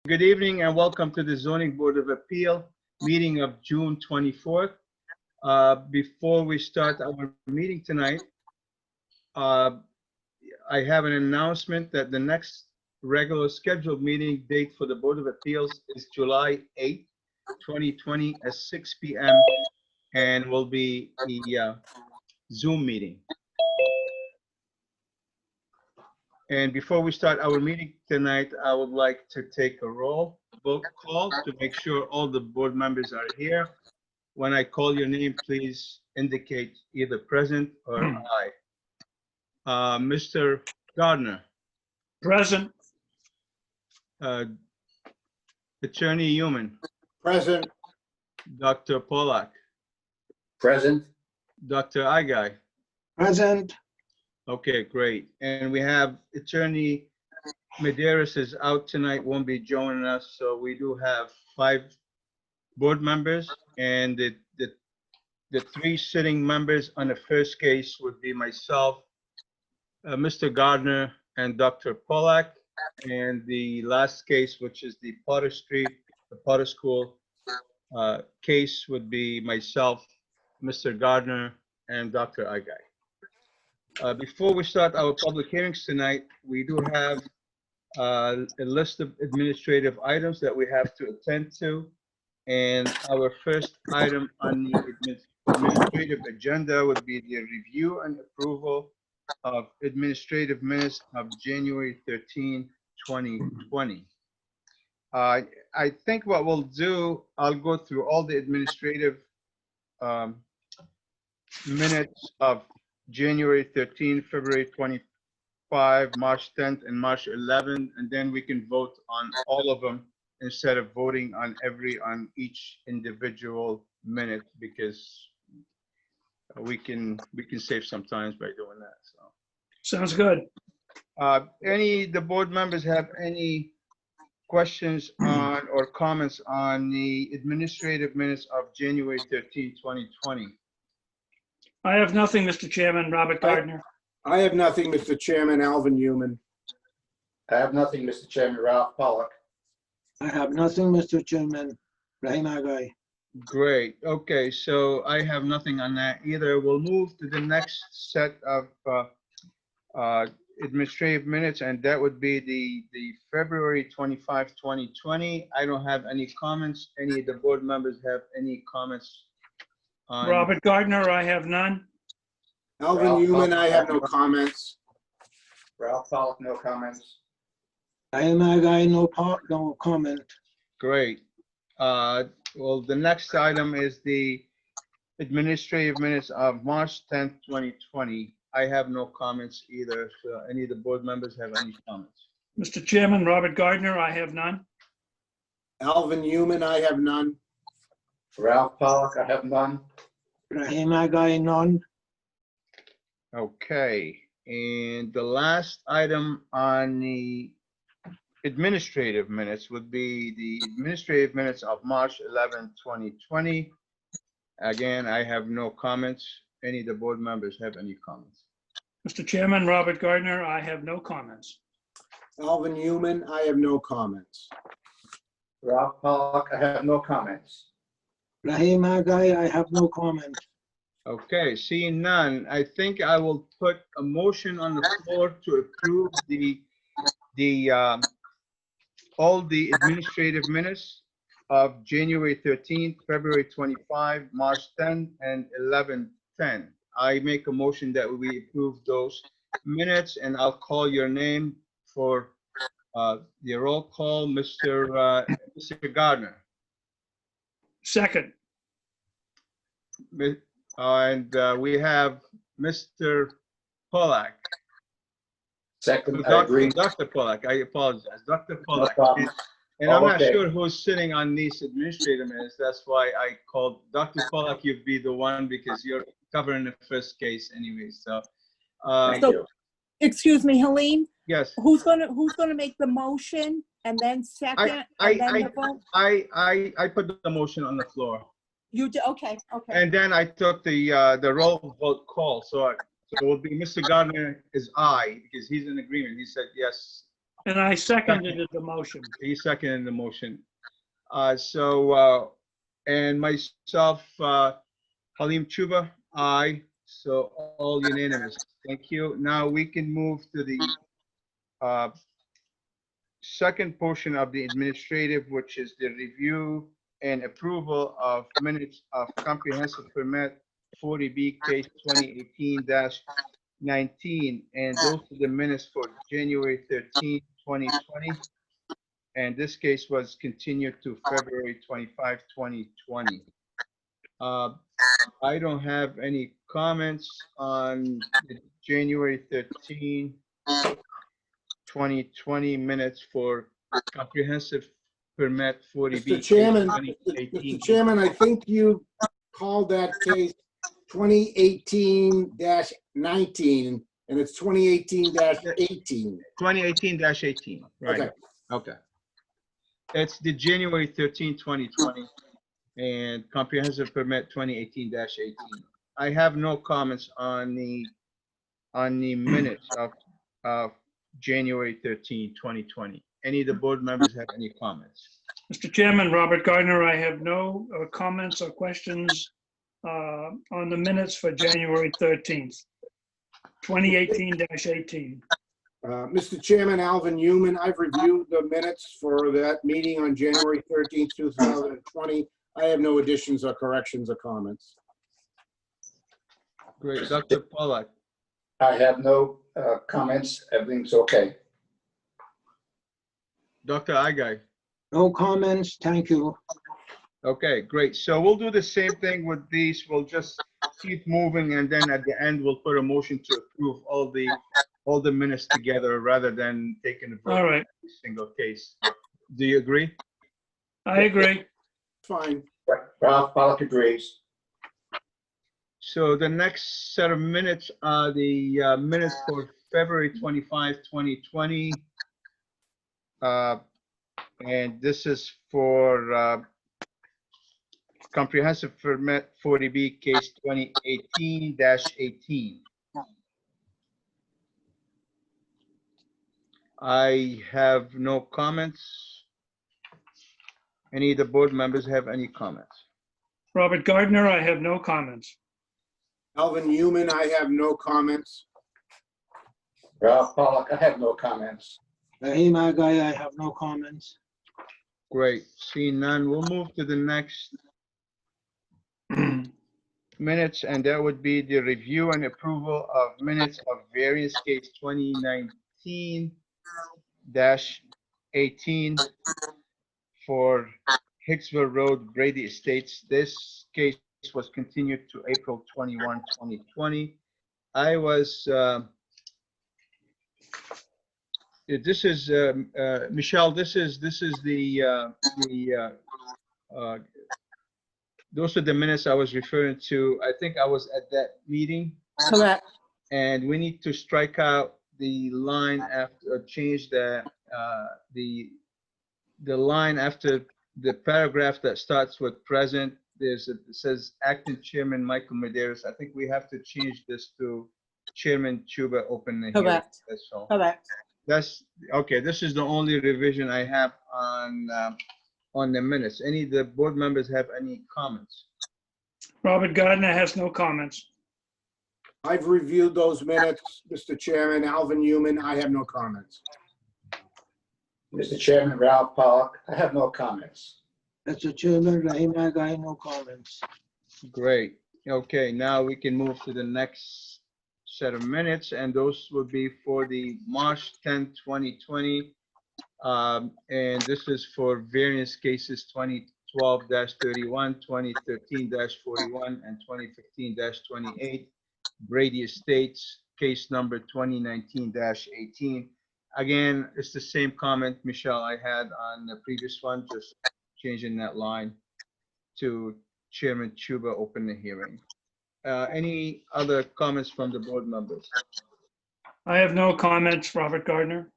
Good evening and welcome to the Zoning Board of Appeal meeting of June 24th. Before we start our meeting tonight, I have an announcement that the next regular scheduled meeting date for the Board of Appeals is July 8th, 2020 at 6 p.m. and will be a Zoom meeting. And before we start our meeting tonight, I would like to take a roll vote call to make sure all the board members are here. When I call your name, please indicate either present or aye. Mr. Gardner, Present. Attorney Human, Present. Dr. Pollack, Present. Dr. Igai. Present. Okay, great. And we have Attorney Medeiros is out tonight, won't be joining us. So we do have 5 board members, and the 3 sitting members on the first case would be myself, Mr. Gardner, and Dr. Pollack. And the last case, which is the Potter Street, the Potter School case, would be myself, Mr. Gardner, and Dr. Igai. Before we start our public hearings tonight, we do have a list of administrative items that we have to attend to. And our first item on the administrative agenda would be the review and approval of administrative minutes of January 13, 2020. I think what we'll do, I'll go through all the administrative minutes of January 13, February 25, March 10th, and March 11th, and then we can vote on all of them instead of voting on each individual minute, because we can save some time by doing that. So, Sounds good. the board members have any questions on or comments on the administrative minutes of January 13, 2020? I have nothing, Mr. Chairman. Robert Gardner. I have nothing, Mr. Chairman. Alvin Newman. I have nothing, Mr. Chairman. Ralph Pollock. I have nothing, Mr. Chairman. Rahim Agai. Great. Okay, so I have nothing on that either. We'll move to the next set of administrative minutes, and that would be the February 25, 2020. I don't have any comments. Any of the board members have any comments on? Robert Gardner, I have none. Alvin Newman, I have no comments. Ralph Pollock, no comments. Rahim Agai, no comment. Great. Well, the next item is the administrative minutes of March 10th, 2020. I have no comments either. So any of the board members have any comments? Mr. Chairman, Robert Gardner, I have none. Alvin Newman, I have none. Ralph Pollock, I have none. Rahim Agai, none. Okay, and the last item on the administrative minutes would be the administrative minutes of March 11, 2020. Again, I have no comments. Any of the board members have any comments? Mr. Chairman, Robert Gardner, I have no comments. Alvin Newman, I have no comments. Ralph Pollock, I have no comments. Rahim Agai, I have no comment. Okay, seeing none, I think I will put a motion on the floor to approve all the administrative minutes of January 13th, February 25, March 10, and 11/10. I make a motion that we approve those minutes, and I'll call your name for the roll call. Mr. Gardner. Second. And we have Mr. Pollack. Second, I agree. Dr. Pollack, I apologize. Dr. No Pollack. problem. And I'm not Okay. sure who's sitting on these administrative minutes. That's why I called Dr. Pollack. You'd be the one because you're covering the first case anyway. So, Thank So- you. Excuse me, Helene, yes, who's gonna make the motion and then second and then the vote? I put the motion on the floor, You do, okay. and then I took the roll vote call. So it will be Mr. Gardner is aye because he's in agreement. He said yes. And I seconded the motion. He seconded the motion. And myself, Halim Chuba, aye. So all unanimous. Thank you. Now we can move to the second portion of the administrative, which is the review and approval of minutes of comprehensive permit 40B case 2018-19. And those are the minutes for January 13, 2020. And this case was continued to February 25, 2020. I don't have any comments on the January 13, 2020 minutes for comprehensive permit 40B. Mr. Chairman, 2018. Mr. Chairman, I think you called that case 2018-19, and it's 2018-18. 2018-18, right? Okay. Okay. It's the January 13, 2020, and comprehensive permit 2018-18. I have no comments on the minutes of January 13, 2020. Any of the board members have any comments? Mr. Chairman, Robert Gardner, I have no comments or questions on the minutes for January 13th, 2018-18. Mr. Chairman, Alvin Newman, I've reviewed the minutes for that meeting on January 13th, 2020. I have no additions or corrections or comments. Great. Dr. Pollack, I have no comments. Everything's okay. Dr. Igai. No comments, thank you. Okay, great. So we'll do the same thing with these. We'll just keep moving, and then at the end, we'll put a motion to approve all the minutes together rather than taking a vote All on right, every single case. Do you agree? I agree. Fine. Ralph Pollock agrees. So the next set of minutes are the minutes for February 25, 2020. And this is for comprehensive permit 40B case 2018-18. I have no comments. Any of the board members have any comments? Robert Gardner, I have no comments. Alvin Newman, I have no comments. Ralph Pollock, I have no comments. Rahim Agai, I have no comments. Great. Seeing none, we'll move to the next minutes, and that would be the review and approval of minutes of variance case 2019-18 for Hicksville Road, Brady Estates. This case was continued to April 21, 2020. I was, this is, Michelle, this is those are the minutes I was referring to. I think I was at that meeting. Correct. And we need to strike out the line after, change the line after the paragraph that starts with present. It says acting chairman Michael Medeiros. I think we have to change this to Chairman Chuba open the hearing. Correct. That's all. Correct. That's okay. This is the only revision I have on the minutes. Any of the board members have any comments? Robert Gardner has no comments. I've reviewed those minutes, Mr. Chairman. Alvin Newman, I have no comments. Mr. Chairman, Ralph Pollock, I have no comments. Mr. Chairman, Rahim Agai, no comments. Great. Okay, now we can move to the next set of minutes, and those will be for the March 10, 2020. And this is for variance cases 2012-31, 2013-41, and 2015-28. Brady Estates, case number 2019-18. Again, it's the same comment, Michelle, I had on the previous one, just changing that line to Chairman Chuba open the hearing. Any other comments from the board members? I have no comments, Robert Gardner.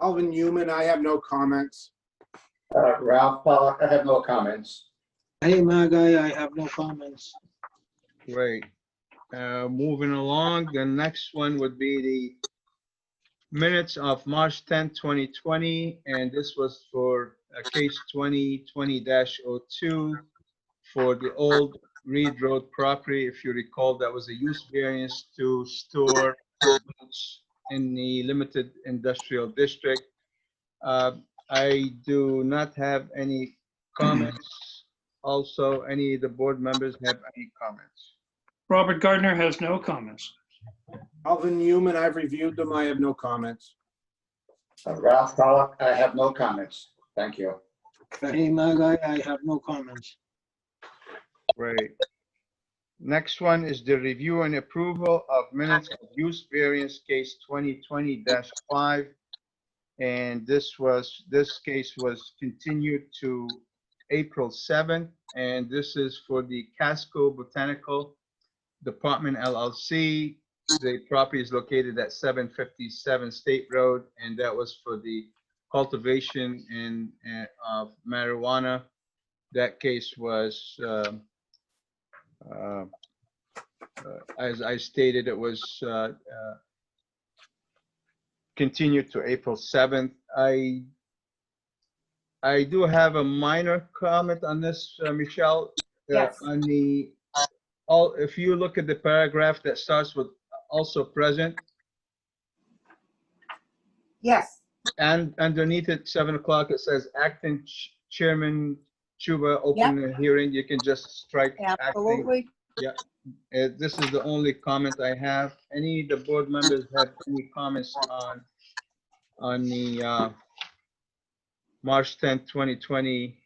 Alvin Newman, I have no comments. Ralph Pollock, I have no comments. Rahim Agai, I have no comments. Great. Moving along, the next one would be the minutes of March 10, 2020, and this was for case 2020-02 for the old Reed Road property. If you recall, that was a use variance to store goods in the limited industrial district. I do not have any comments. Also, any of the board members have any comments? Robert Gardner has no comments. Alvin Newman, I've reviewed them. I have no comments. Ralph Pollock, I have no comments. Thank you. Rahim Agay, I have no comments. Great. Next one is the review and approval of minutes of use variance case 2020-5. And this case was continued to April 7th. And this is for the Casco Botanical Department LLC. The property is located at 757 State Road, and that was for the cultivation of marijuana. That case was, as I stated, it was continued to April 7th. I do have a minor comment on this, Michelle. Yes. On the, if you look at the paragraph that starts with also present, Yes, and underneath it, 7 o'clock, it says acting chairman Chuba open the hearing. You can just strike acting. absolutely. This is the only comment I have. Any of the board members have any comments on the March 10th, 2020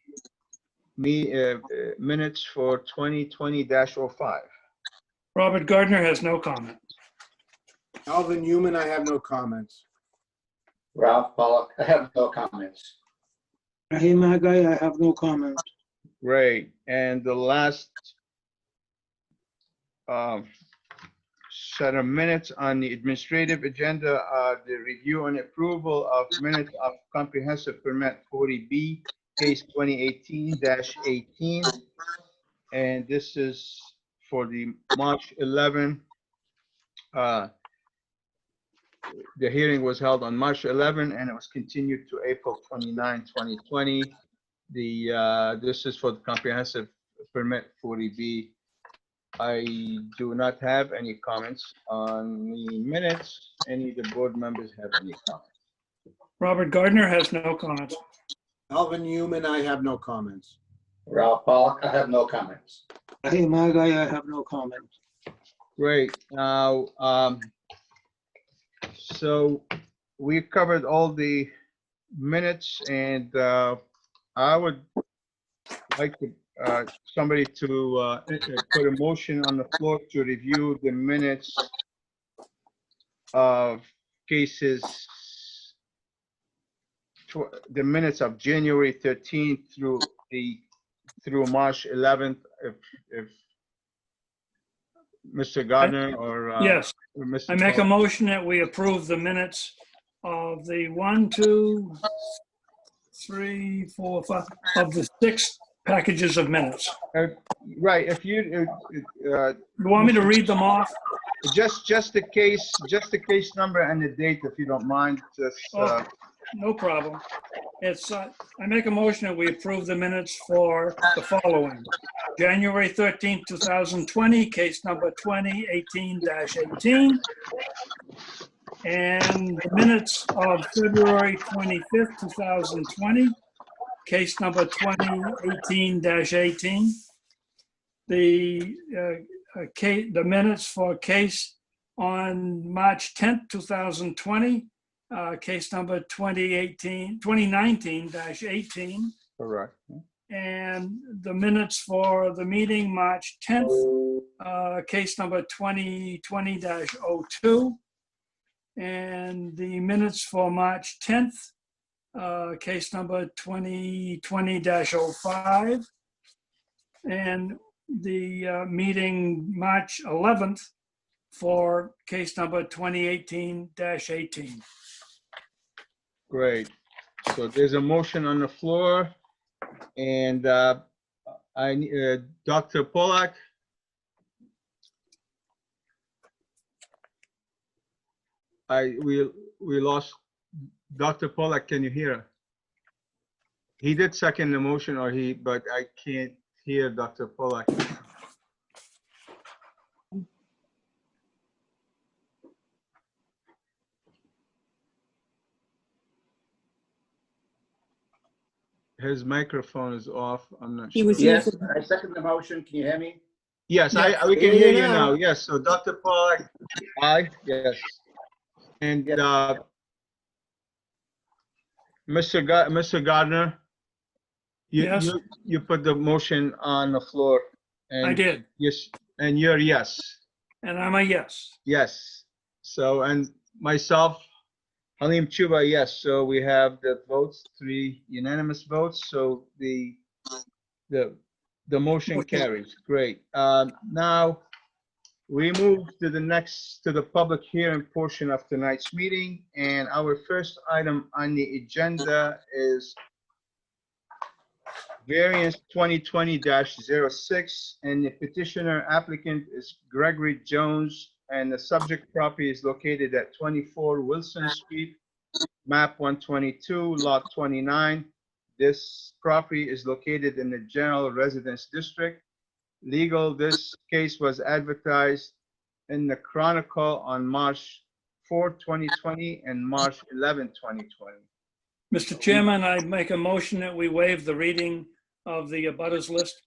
minutes for 2020-05? Robert Gardner has no comment. Alvin Newman, I have no comments. Ralph Pollock, I have no comments. Rahim Agay, I have no comments. Great. And the last set of minutes on the administrative agenda are the review and approval of minutes of comprehensive permit 40B, case 2018-18. And this is for the March 11. The hearing was held on March 11 and it was continued to April 29, 2020. This is for the comprehensive permit 40B. I do not have any comments on the minutes. Any of the board members have any comments? Robert Gardner has no comments. Alvin Newman, I have no comments. Ralph Pollock, I have no comments. Rahim Agay, I have no comments. Great. Now, so we covered all the minutes, and I would like to somebody to put a motion on the floor to review the minutes of cases, the minutes of January 13th through March 11th. If Mr. Gardner or Yes, or Mr. I make a Paul- motion that we approve the minutes of the 1, 2, 3, 4, 5, of the 6 packages of minutes. Right, if you, You want me to read them off? just the case number and the date, if you don't mind, just, Oh, no problem. It's, I make a motion that we approve the minutes for the following. January 13th, 2020, case number 2018-18. And the minutes of February 25th, 2020, case number 2018-18. The minutes for case on March 10th, 2020, case number 2019-18. correct. And the minutes for the meeting, March 10th, case number 2020-02. And the minutes for March 10th, case number 2020-05. And the meeting March 11th for case number 2018-18. Great. So there's a motion on the floor, and Dr. Pollack. we lost Dr. Pollack. Can you hear? He did second the motion, but I can't hear Dr. Pollack. His microphone is off. I'm not He sure. was Yes, using, I second the motion. Can you hear me? Yes, Yeah. we can Hear hear you you now. now. Yes, so Dr. Pollack, aye, yes. And Yes. Mr. Gardner, Yes. you put the motion on the floor. I And did, yes, and you're yes, and I'm a yes. yes. So, and myself, Halim Chuba, yes. So we have the votes, 3 unanimous votes. So the motion Motion. carries. Great. Now we move to the public hearing portion of tonight's meeting. And our first item on the agenda is Variance 2020-06, and the petitioner applicant is Gregory Jones, and the subject property is located at 24 Wilson Street, map 122, lot 29. This property is located in the general residence district. Legal, this case was advertised in the Chronicle on March 4, 2020 and March 11, 2020. Mr. Chairman, I make a motion that we waive the reading of the abutters list.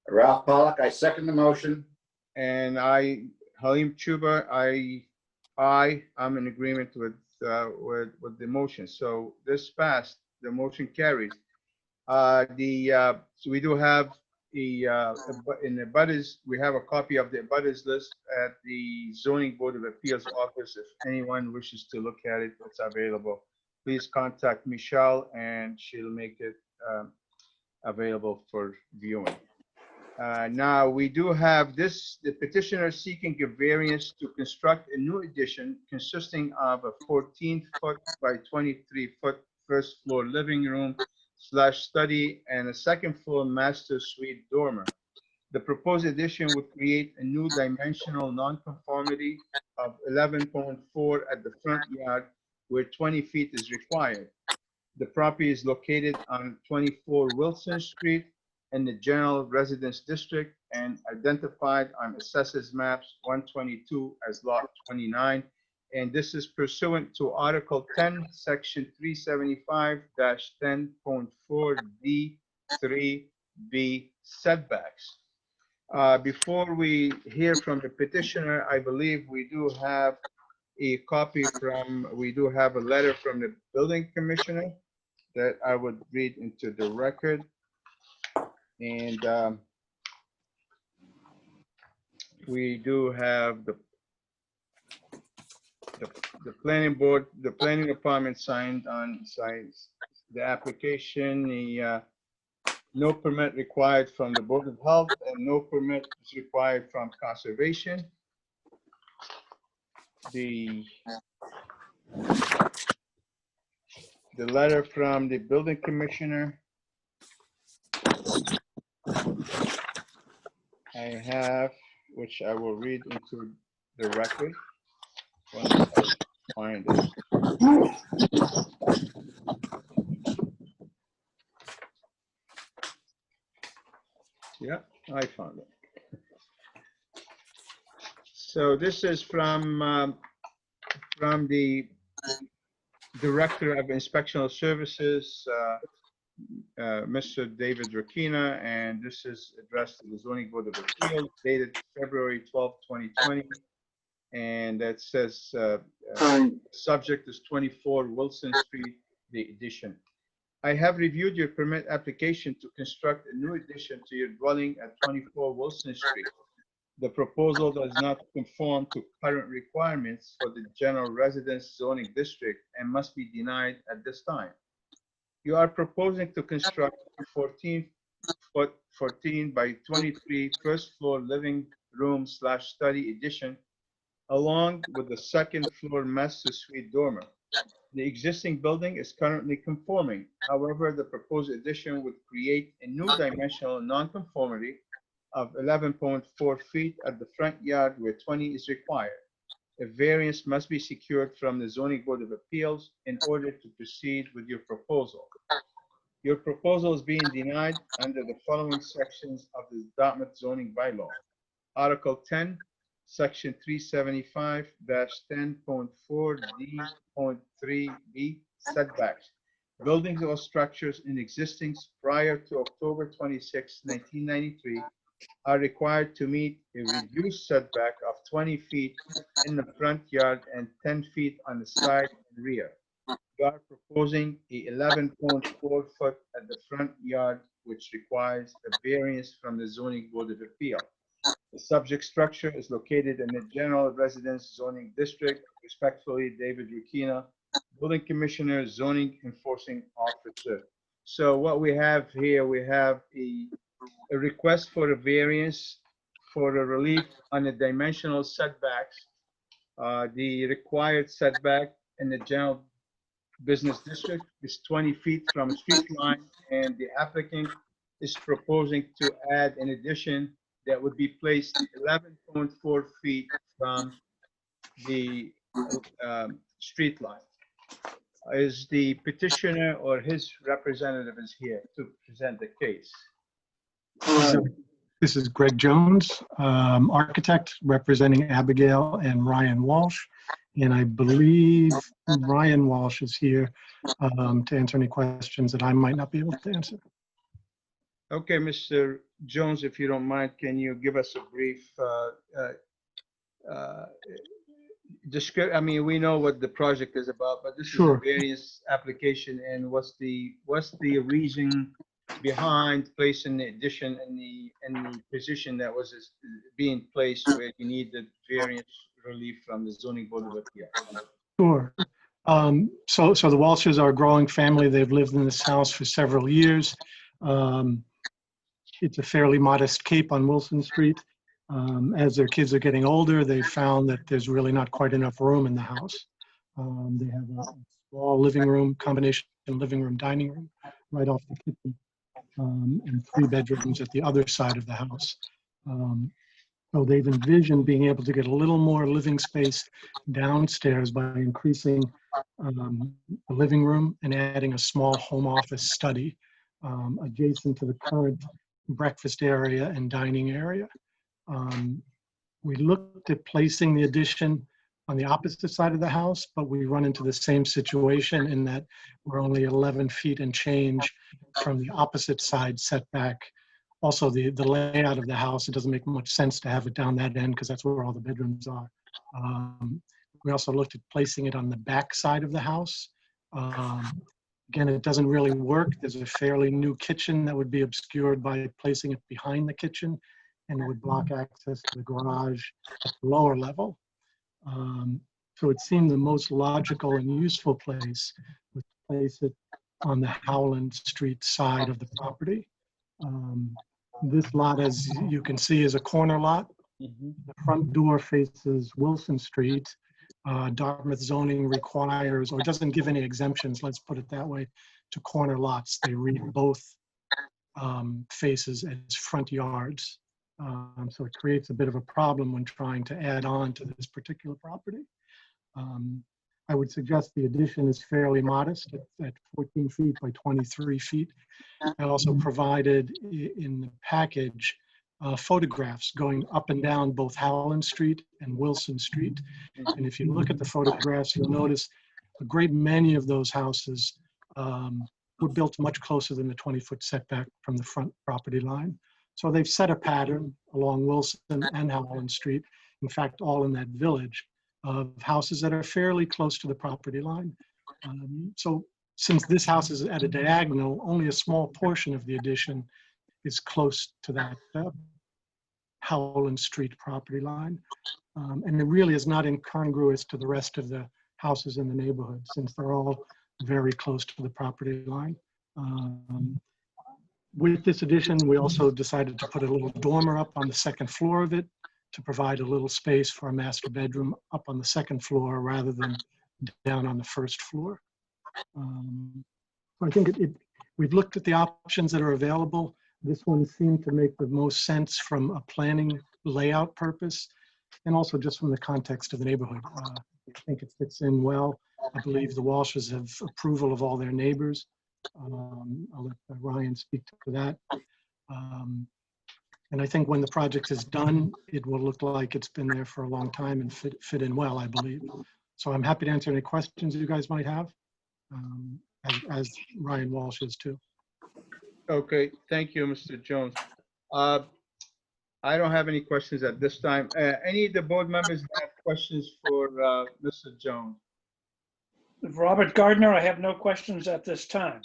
Ralph Pollock, I second the motion. And Halim Chuba, I'm in agreement with the motion. So this passed, the motion carries. So we do have in the abutters, we have a copy of the abutters list at the Zoning Board of Appeals office. If anyone wishes to look at it, it's available. Please contact Michelle and she'll make it available for viewing. Now, we do have the petitioner seeking a variance to construct a new addition consisting of a 14-foot by 23-foot first floor living room / study and a second floor master suite dormer. The proposed addition would create a new dimensional nonconformity of 11.4 at the front yard where 20 feet is required. The property is located on 24 Wilson Street in the general residence district and identified on assessors maps 122 as lot 29. And this is pursuant to Article 10, Section 375-10.4D3B setbacks. Before we hear from the petitioner, I believe we do have a letter from the building commissioner that I would read into the record. And we do have the planning board, the planning department signs the application, no permit required from the Board of Health and no permit is required from conservation. The letter from the building commissioner I have, which I will read into the record once I find it. Yeah, I found it. So this is from the Director of Inspectional Services, Mr. David Rakina, and this is addressed to the Zoning Board of Appeals dated February 12, 2020. And that says, subject is 24 Wilson Street, the addition. I have reviewed your permit application to construct a new addition to your dwelling at 24 Wilson Street. The proposal does not conform to current requirements for the general residence zoning district and must be denied at this time. You are proposing to construct a 14-foot 14 by 23 first floor living room / study addition along with the second floor master suite dormer. The existing building is currently conforming. However, the proposed addition would create a new dimensional nonconformity of 11.4 feet at the front yard where 20 is required. a variance must be secured from the Zoning Board of Appeals in order to proceed with your proposal. Your proposal is being denied under the following sections of the Dartmouth zoning bylaw. Article 10, Section 375-10.4D.3B, setbacks. Buildings or structures in existence prior to October 26, 1993 are required to meet a reduced setback of 20 feet in the front yard and 10 feet on the side and rear. You are proposing a 11.4 foot at the front yard, which requires a variance from the Zoning Board of Appeal. The subject structure is located in the General Residence Zoning District. Respectfully, David Rukina, Building Commissioner, Zoning Enforcing Officer. So what we have here, we have a request for a variance for a relief on the dimensional setbacks. The required setback in the general business district is 20 feet from street line, and the applicant is proposing to add an addition that would be placed 11.4 feet from the street line. Is the petitioner or his representative is here to present the case? This is Greg Jones, architect representing Abigail and Ryan Walsh. And I believe Ryan Walsh is here to answer any questions that I might not be able to answer. Okay, Mr. Jones, if you don't mind, can you give us a brief description? I mean, we know what the project is about, but this Sure. is a variance application, and what's the reason behind placing the addition in the position that was being placed where you need the variance relief from the Zoning Board of Appeal? Sure. So the Walshes are a growing family. They've lived in this house for several years. It's a fairly modest cape on Wilson Street. As their kids are getting older, they found that there's really not quite enough room in the house. They have a small living room, combination living room, dining room, right off the kitchen, and 3 bedrooms at the other side of the house. So they've envisioned being able to get a little more living space downstairs by increasing the living room and adding a small home office study adjacent to the current breakfast area and dining area. We looked at placing the addition on the opposite side of the house, but we run into the same situation in that we're only 11 feet and change from the opposite side setback. Also, the layout of the house, it doesn't make much sense to have it down that end because that's where all the bedrooms are. We also looked at placing it on the back side of the house. Again, it doesn't really work. There's a fairly new kitchen that would be obscured by placing it behind the kitchen, and it would block access to the garage at the lower level. So it seemed the most logical and useful place was to place it on the Howland Street side of the property. This lot, as you can see, is a corner lot. The front door faces Wilson Street. Dartmouth zoning requires, or doesn't give any exemptions, let's put it that way, to corner lots. They read both faces as front yards. So it creates a bit of a problem when trying to add on to this particular property. I would suggest the addition is fairly modest at 14 feet by 23 feet. I also provided in the package photographs going up and down both Howland Street and Wilson Street. And if you look at the photographs, you'll notice a great many of those houses were built much closer than the 20-foot setback from the front property line. So they've set a pattern along Wilson and Howland Street, in fact, all in that village, of houses that are fairly close to the property line. So since this house is at a diagonal, only a small portion of the addition is close to that Howland Street property line. And it really is not incongruous to the rest of the houses in the neighborhood, since they're all very close to the property line. With this addition, we also decided to put a little dormer up on the second floor of it to provide a little space for a master bedroom up on the second floor rather than down on the first floor. I think we've looked at the options that are available. This one seemed to make the most sense from a planning layout purpose. and also just from the context of the neighborhood. I think it fits in well. I believe the Walshes have approval of all their neighbors. I'll let Ryan speak to that. And I think when the project is done, it will look like it's been there for a long time and fit in well, I believe. So I'm happy to answer any questions you guys might have, as Ryan Walsh is too. Okay, thank you, Mr. Jones. I don't have any questions at this time. Any of the board members have questions for Mr. Jones? Robert Gardner, I have no questions at this time.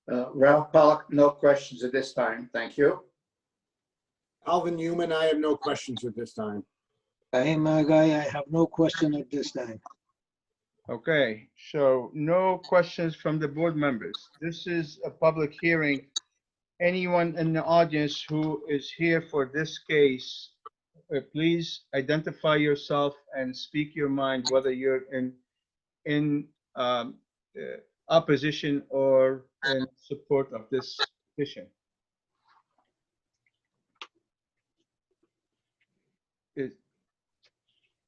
Ralph Pollock, no questions at this time. Thank you. Alvin Newman, I have no questions at this time. Hey, my guy, I have no question at this time. Okay, so no questions from the board members. This is a public hearing. Anyone in the audience who is here for this case, please identify yourself and speak your mind, whether you're in opposition or in support of this petition.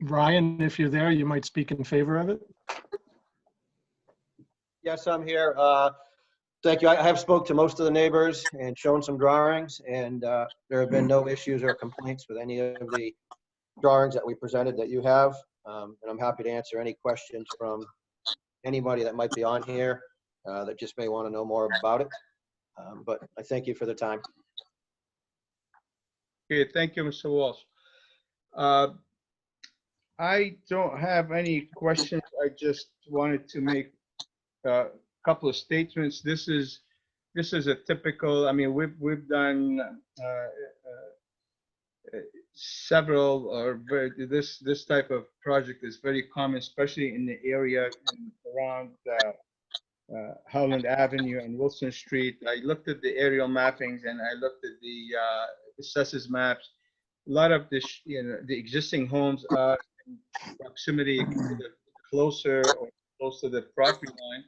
Ryan, if you're there, you might speak in favor of it. Yes, I'm here. Thank you. I have spoke to most of the neighbors and shown some drawings, and there have been no issues or complaints with any of the drawings that we presented that you have. And I'm happy to answer any questions from anybody that might be on here that just may want to know more about it. But I thank you for the time. Okay, thank you, Mr. Walsh. I don't have any questions. I just wanted to make a couple of statements. This is a typical, I mean, we've done several, or this type of project is very common, especially in the area around Howland Avenue and Wilson Street. I looked at the aerial mappings and I looked at the assessors maps. A lot of the existing homes are in proximity closer or close to the property line.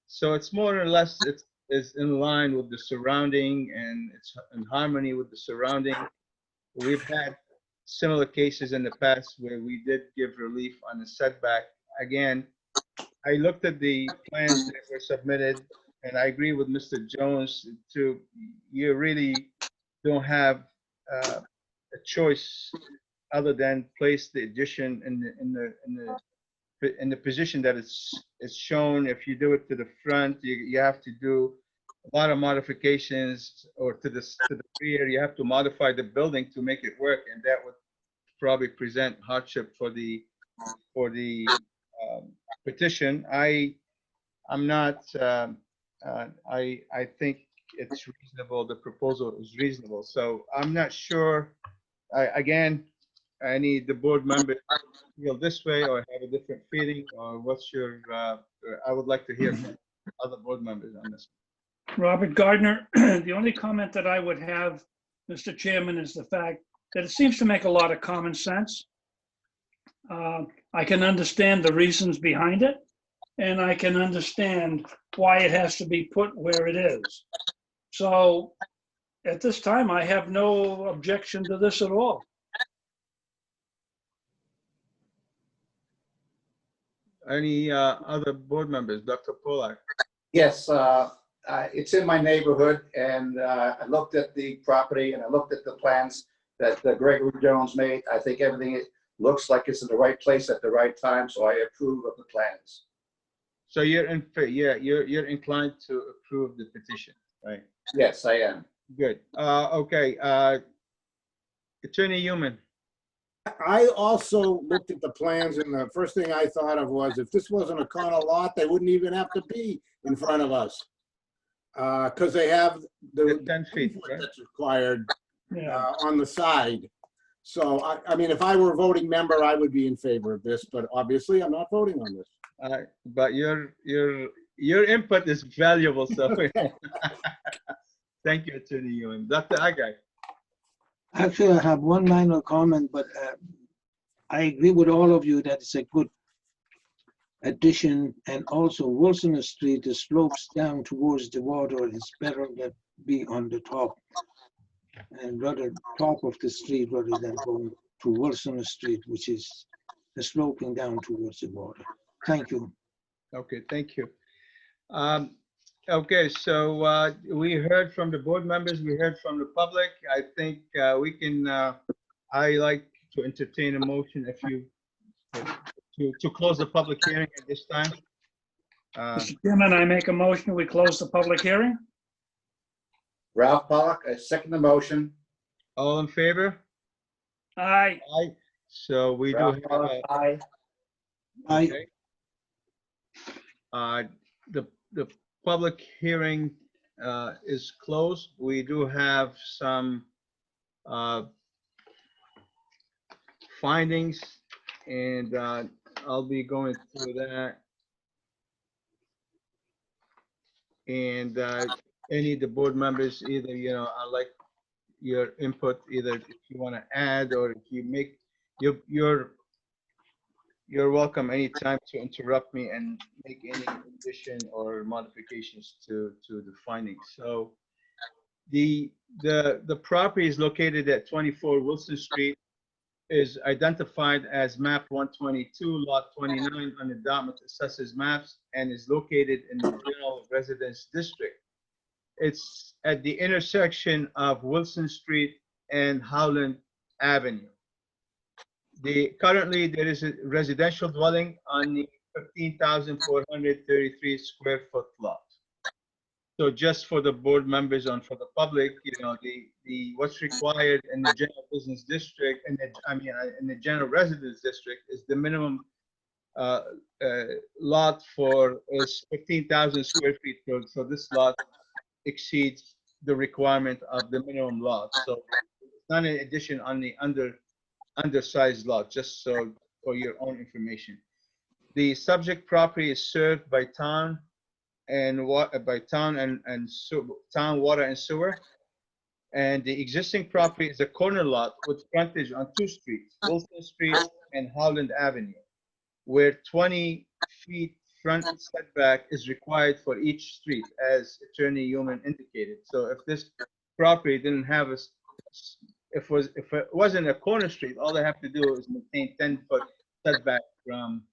So it's more or less, it's in line with the surrounding and it's in harmony with the surrounding. We've had similar cases in the past where we did give relief on the setback. Again, I looked at the plans that were submitted and I agree with Mr. Jones too. You really don't have a choice other than place the addition in the position that it's shown. If you do it to the front, you have to do a lot of modifications, or to the rear, you have to modify the building to make it work, and that would probably present hardship for the petition. I'm not. I think it's reasonable. The proposal is reasonable. So I'm not sure. Again, I need the board members to feel this way or have a different feeling, or what's your, I would like to hear from other board members on this. Robert Gardner, the only comment that I would have, Mr. Chairman, is the fact that it seems to make a lot of common sense. I can understand the reasons behind it, and I can understand why it has to be put where it is. So at this time, I have no objection to this at all. Any other board members? Dr. Polak? Yes, it's in my neighborhood, and I looked at the property and I looked at the plans that Gregory Jones made. I think everything looks like it's in the right place at the right time, so I approve of the plans. So you're inclined to approve the petition, right? Yes, I am. Good. Okay. Attorney Human. I also looked at the plans, and the first thing I thought of was, if this wasn't a corner lot, they wouldn't even have to be in front of us. Because they have the 10 feet, right? that's required Yeah. on the side. So, I mean, if I were a voting member, I would be in favor of this, but obviously I'm not voting on this. But your input is valuable, so thank you, Attorney Human. Dr. Agay. Actually, I have one minor comment, but I agree with all of you that it's a good addition. And also Wilson Street, the slopes down towards the water, it's better to be on the top and rather top of the street rather than going to Wilson Street, which is sloping down towards the water. Thank you. Okay, thank you. Okay, so we heard from the board members, we heard from the public. I think we can, I like to entertain a motion if you, to close the public hearing at this time. Mr. Chairman, I make a motion, we close the public hearing. Ralph Pollock, I second the motion. All in favor? Aye. Aye. So we do Ralph have, Pollock, aye. I, okay. The public hearing is closed. We do have some findings, and I'll be going through that. And any of the board members, either, I like your input, either if you want to add or if you make, you're welcome anytime to interrupt me and make any addition or modifications to the findings. So the property is located at 24 Wilson Street, is identified as map 122, lot 29 on the Dartmouth Assessors Maps, and is located in the General Residence District. It's at the intersection of Wilson Street and Howland Avenue. Currently, there is a residential dwelling on the 15,433 square foot lot. So just for the board members and for the public, what's required in the general business district, in the general residence district, is the minimum lot is 15,000 square feet. So this lot exceeds the requirement of the minimum lot. So it's not an addition on the undersized lot, just so for your own information. The subject property is served by town water and sewer. And the existing property is a corner lot with frontage on two streets, Wilson Street and Howland Avenue, where 20 feet front setback is required for each street, as Attorney Human indicated. So if this property didn't have if it wasn't a corner street, all they have to do is maintain 10-foot setback from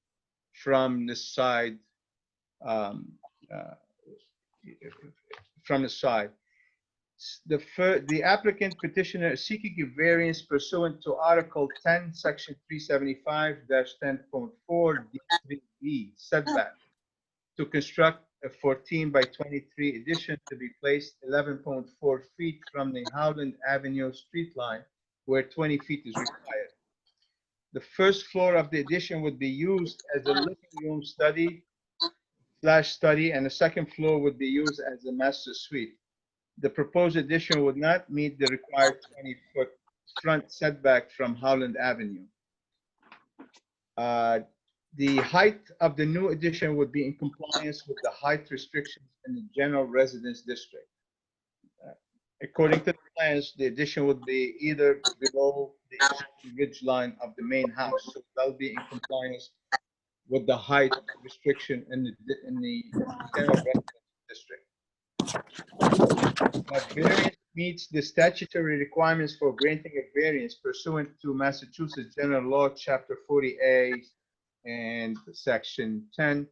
the side, The applicant petitioner is seeking a variance pursuant to Article 10, Section 375-10.4 D3B setback to construct a 14 by 23 addition to be placed 11.4 feet from the Howland Avenue street line, where 20 feet is required. The first floor of the addition would be used as a living room study, and the second floor would be used as a master suite. The proposed addition would not meet the required 20-foot front setback from Howland Avenue. The height of the new addition would be in compliance with the height restrictions in the general residence district. According to the plans, the addition would be either below the ridge line of the main house, so that'll be in compliance with the height restriction in the general residence district. Variance meets the statutory requirements for granting a variance pursuant to Massachusetts General Law, Chapter 40A and Section 10.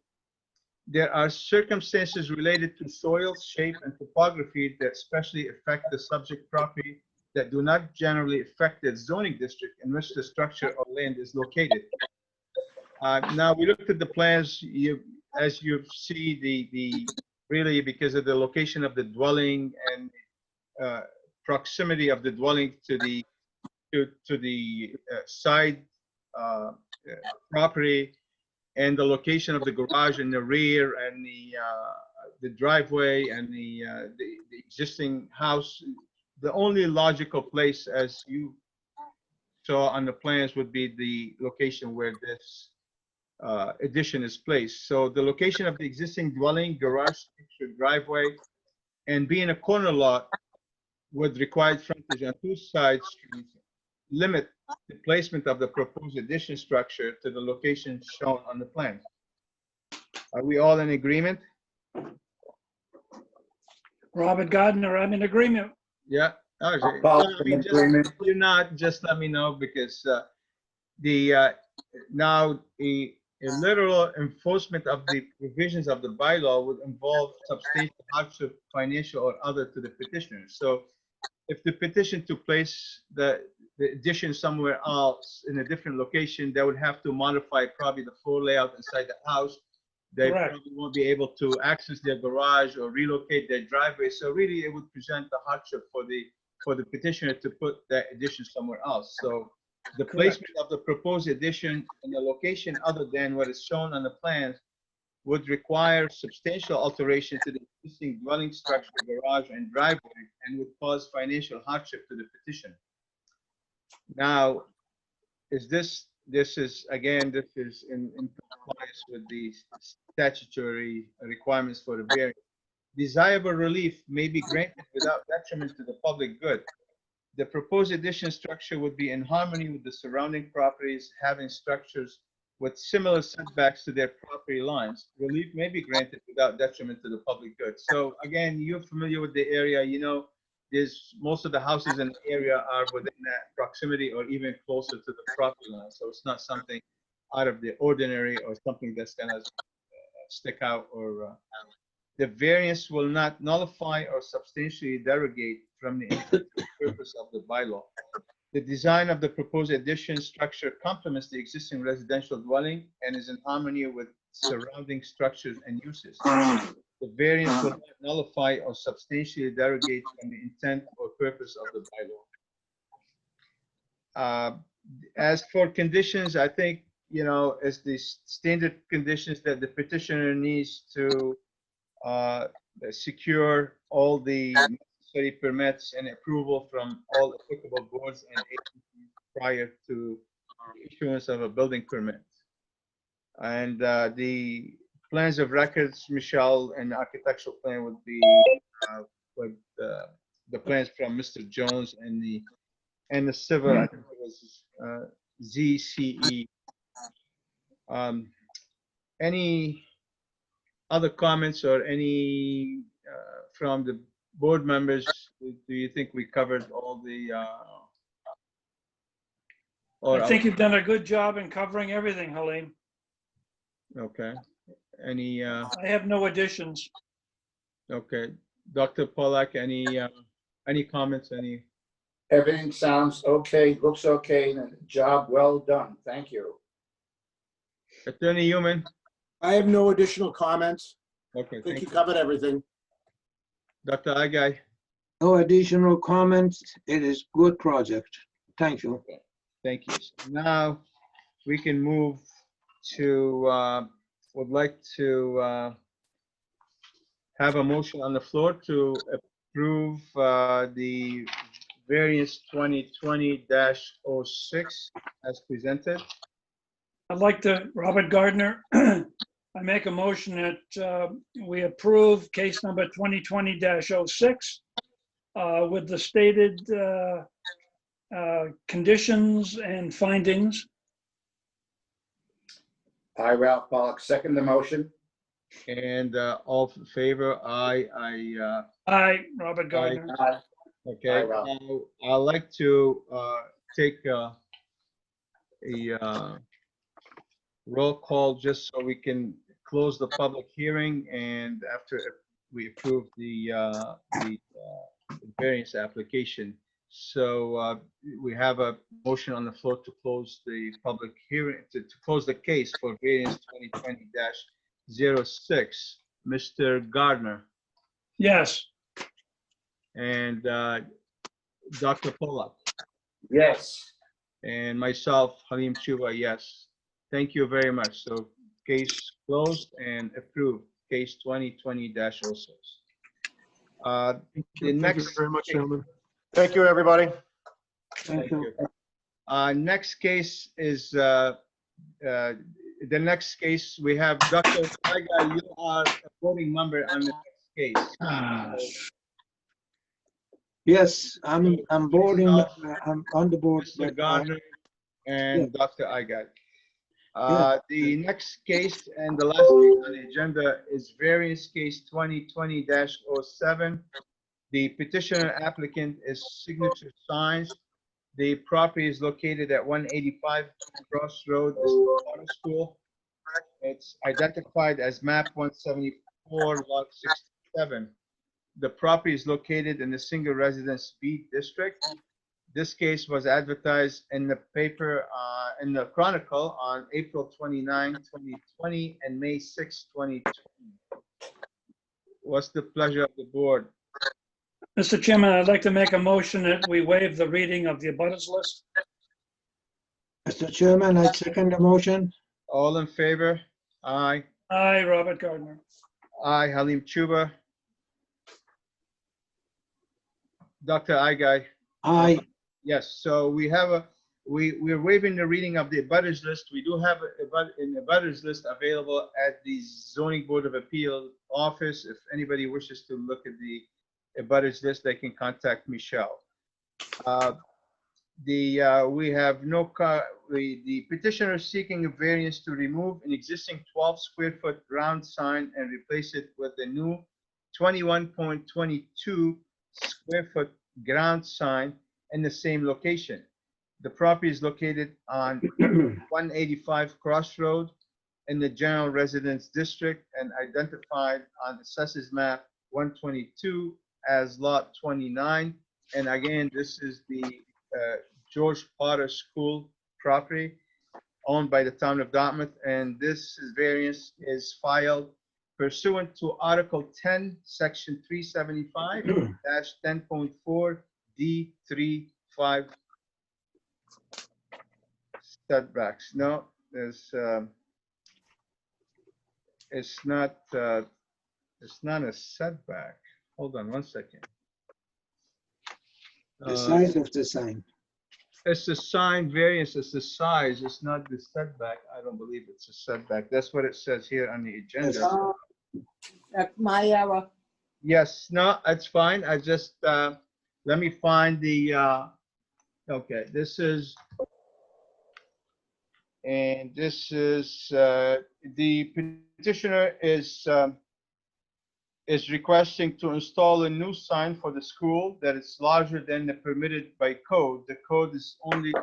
There are circumstances related to soil, shape, and topography that especially affect the subject property that do not generally affect the zoning district in which the structure or land is located. Now, we looked at the plans. As you see, really, because of the location of the dwelling and proximity of the dwelling to the side property, and the location of the garage in the rear, and the driveway, and the existing house, the only logical place, as you saw on the plans, would be the location where this addition is placed. So the location of the existing dwelling, garage, driveway, and being a corner lot with required frontage on two side streets limit the placement of the proposed addition structure to the location shown on the plan. Are we all in agreement? Robert Gardner, I'm in agreement. Yeah. Okay. Paul, So, I mean, just, agreement. you're not, just let me know because now a literal enforcement of the provisions of the bylaw would involve substantial hardship, financial or other, to the petitioner. So if the petition to place the addition somewhere else in a different location, they would have to modify probably the floor layout inside the house. They Correct. probably won't be able to access their garage or relocate their driveway. So really, it would present a hardship for the petitioner to put that addition somewhere else. So the Correct. placement of the proposed addition in a location other than what is shown on the plans would require substantial alteration to the existing dwelling structure, garage, and driveway, and would cause financial hardship to the petitioner. Now, is this is, again, this is in compliance with the statutory requirements for the variance. Desirable relief may be granted without detriment to the public good. The proposed addition structure would be in harmony with the surrounding properties having structures with similar setbacks to their property lines. Relief may be granted without detriment to the public good. So again, you're familiar with the area, you know, there's most of the houses in the area are within that proximity or even closer to the property line. So it's not something out of the ordinary or something that's gonna stick out or the variance will not nullify or substantially derogate from the intent and purpose of the bylaw. The design of the proposed addition structure complements the existing residential dwelling and is in harmony with surrounding structures and uses. The variance will not nullify or substantially derogate from the intent or purpose of the bylaw. As for conditions, I think, you know, as the standard conditions that the petitioner needs to secure all the necessary permits and approval from all applicable boards and agencies prior to the issuance of a building permit. And the plans of records, Michelle, and the architectural plan would be with the plans from Mr. Jones and the civil, I think it was ZCE. Any other comments or any from the board members? Do you think we covered all the? I think you've done a good job in covering everything, Helene. Okay. Any? I have no additions. Okay, Dr. Pollack, any comments? Any? Everything sounds okay, looks okay, and job well done. Thank you. Attorney Human? I have no additional comments. Okay, I think thank you you. covered everything. Dr. Agai? No additional comments. It is good project. Thank you. Thank you. So now we can move to, would like to have a motion on the floor to approve the variance 2020-06 as presented. I'd like to, Robert Gardner, I make a motion that we approve case number 2020-06 with the stated conditions and findings. I, Ralph Pollock, second the motion. And all in favor, aye. Aye, Robert Gardner. Aye. Okay, Aye, Ralph. now I'd like to take a roll call just so we can close the public hearing, and after we approve the variance application. So we have a motion on the floor to close the public hearing, to close the case for variance 2020-06. Mr. Gardner Yes. and Dr. Pollack. Yes. And myself, Halim Chuba, yes. Thank you very much. So case closed and approved, case 2020-06. The Thank you next, very much, gentlemen. Thank you, everybody. Thank you. next case is, the next case, we have Dr. Tiger, you are a voting member on the next case. Yes, I'm boarding, I'm on the board. Mr. but, Gardner and yeah. Dr. Agai. Yeah. The next case and the last case on the agenda is variance case 2020-07. The petitioner applicant is Signature Signs. The property is located at 185 Cross Road, this is the water school. It's identified as map 174, lot 67. The property is located in the single residence B district. This case was advertised in the paper, in the Chronicle on April 29, 2020 and May 6, 2020. What's the pleasure of the board? Mr. Chairman, I'd like to make a motion that we waive the reading of the abutters list. Mr. Chairman, I second the motion. All in favor? Aye. Aye, Robert Gardner. Aye, Halim Chuba. Dr. Aigai. Aye. Yes, so we have we're waiving the reading of the abutters list. We do have an abutters list available at the Zoning Board of Appeal office. If anybody wishes to look at the abutters list, they can contact Michelle. We have the petitioner is seeking a variance to remove an existing 12 square foot round sign and replace it with a new 21.22 square foot ground sign in the same location. The property is located on 185 Crossroad in the general residence district and identified on Assessors Map 122 as Lot 29. And again, this is the George Potter School property owned by the town of Dartmouth. And this variance is filed pursuant to Article 10, Section 375-10.4 D35 setbacks. No, there's it's not a setback. Hold on one second. The size of the sign. It's the sign variance, it's the size, it's not the setback. I don't believe it's a setback. That's what it says here on the agenda. That's my error. Yes, no, it's fine. I just, let me find the, okay, this is, and this is, the petitioner is requesting to install a new sign for the school that is larger than the permitted by code. The code is only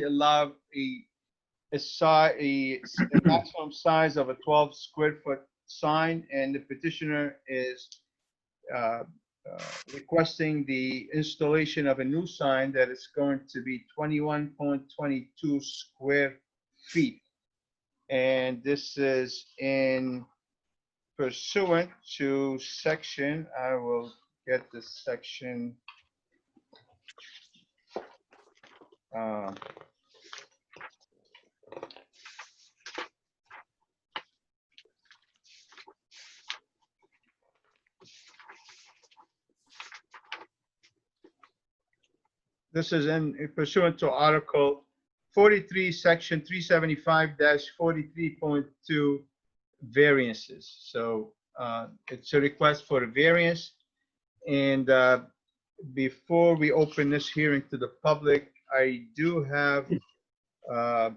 allow a maximum size of a 12 square foot sign, and the petitioner is requesting the installation of a new sign that is going to be 21.22 square feet. And this is in pursuant to section, I will get the section. This is in pursuant to Article 43, Section 375-43.2 variances. So it's a request for a variance. And before we open this hearing to the public, I do have a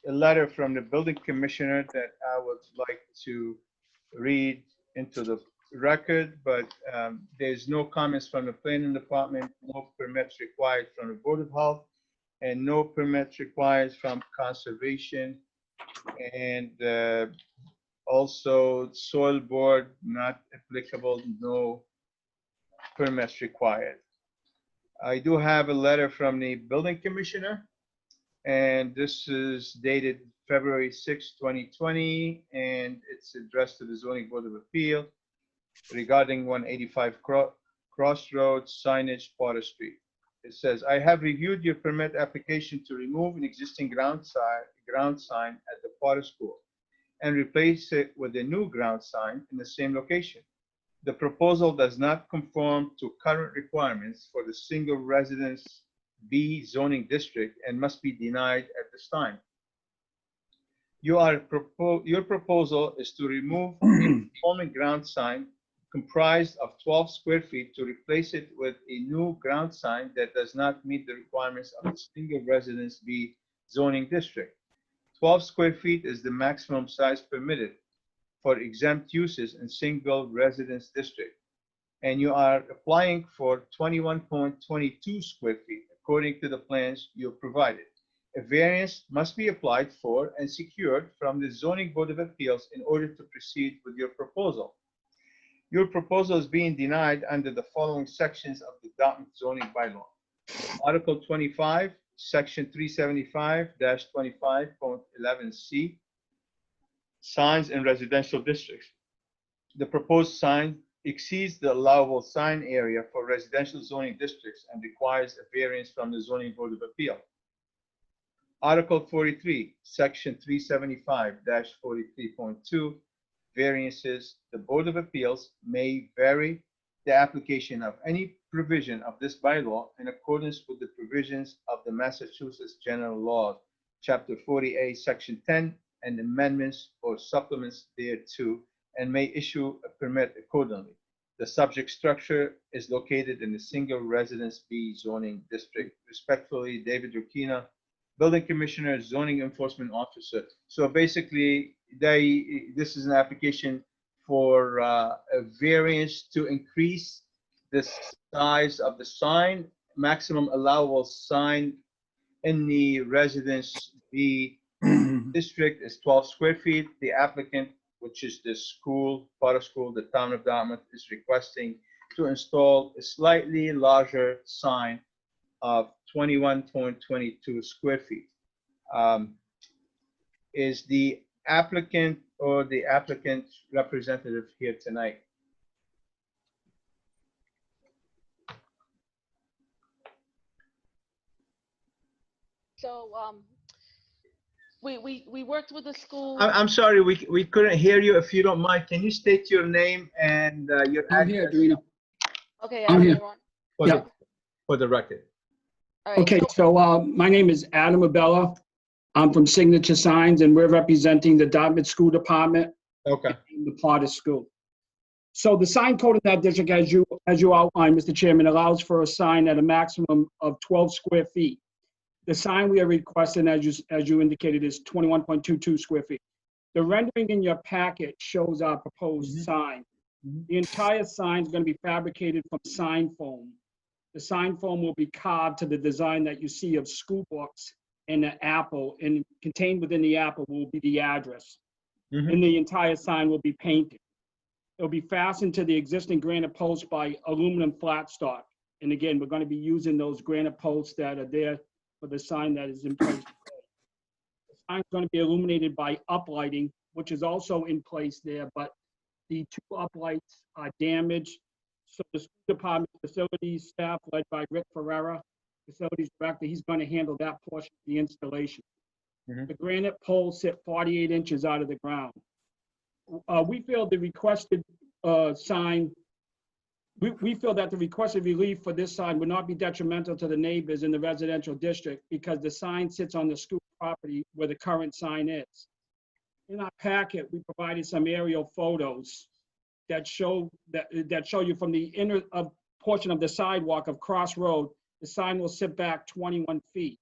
letter from the building commissioner that I would like to read into the record, but there's no comments from the planning department, no permits required from the Board of Health, and no permits required from conservation, and also soil board not applicable, no permits required. I do have a letter from the building commissioner, and this is dated February 6, 2020, and it's addressed to the Zoning Board of Appeal regarding 185 Crossroads signage, Potter Street. It says, I have reviewed your permit application to remove an existing ground sign at the Potter School and replace it with a new ground sign in the same location. The proposal does not conform to current requirements for the single residence B zoning district and must be denied at this time. Your proposal is to remove the conforming ground sign comprised of 12 square feet to replace it with a new ground sign that does not meet the requirements of the single residence B zoning district. 12 square feet is the maximum size permitted. for exempt uses in single residence district. And you are applying for 21.22 square feet according to the plans you provided. A variance must be applied for and secured from the Zoning Board of Appeals in order to proceed with your proposal. Your proposal is being denied under the following sections of the Dartmouth zoning bylaw. Article 25, Section 375-25.11C, signs in residential districts. The proposed sign exceeds the allowable sign area for residential zoning districts and requires a variance from the Zoning Board of Appeal. Article 43, Section 375-43.2, variances. The Board of Appeals may vary the application of any provision of this bylaw in accordance with the provisions of the Massachusetts General Laws, Chapter 40A, Section 10, and amendments or supplements thereto, and may issue a permit accordingly. The subject structure is located in the single residence B zoning district. Respectfully, David Rukina, Building Commissioner, Zoning Enforcement Officer. So basically, this is an application for a variance to increase the size of the sign. Maximum allowable sign in the residence B district is 12 square feet. The applicant, which is the school, Potter School, the town of Dartmouth, is requesting to install a slightly larger sign of 21.22 square feet. Is the applicant or the applicant's representative here tonight? So, we worked with the school. I'm sorry, we couldn't hear you. If you don't mind, can you state your name and your I'm here, address Dorina. Okay, I'm here. everyone. for the record? All right, Okay, so- so my name is Adam Abella. I'm from Signature Signs, and we're representing the Dartmouth School Department Okay. and the Potter School. So the sign code in that district, as you outlined, Mr. Chairman, allows for a sign at a maximum of 12 square feet. The sign we are requesting, as you indicated, is 21.22 square feet. The rendering in your packet shows our proposed sign. The entire sign is going to be fabricated from sign foam. The sign foam will be carved to the design that you see of school books and the apple, and contained within the apple will be the address. And the entire sign will be painted. It'll be fastened to the existing granite posts by aluminum flat stock. And again, we're going to be using those granite posts that are there for the sign that is in place today. The sign is going to be illuminated by uplighting, which is also in place there, but the two uplights are damaged. So the school department facilities staff, led by Rick Ferrera, facilities director, he's going to handle that portion of the installation. The granite poles sit 48 inches out of the ground. We feel the requested sign, we feel that the requested relief for this sign would not be detrimental to the neighbors in the residential district because the sign sits on the school property where the current sign is. In our packet, we provided some aerial photos that show you from the inner portion of the sidewalk of Cross Road, the sign will sit back 21 feet.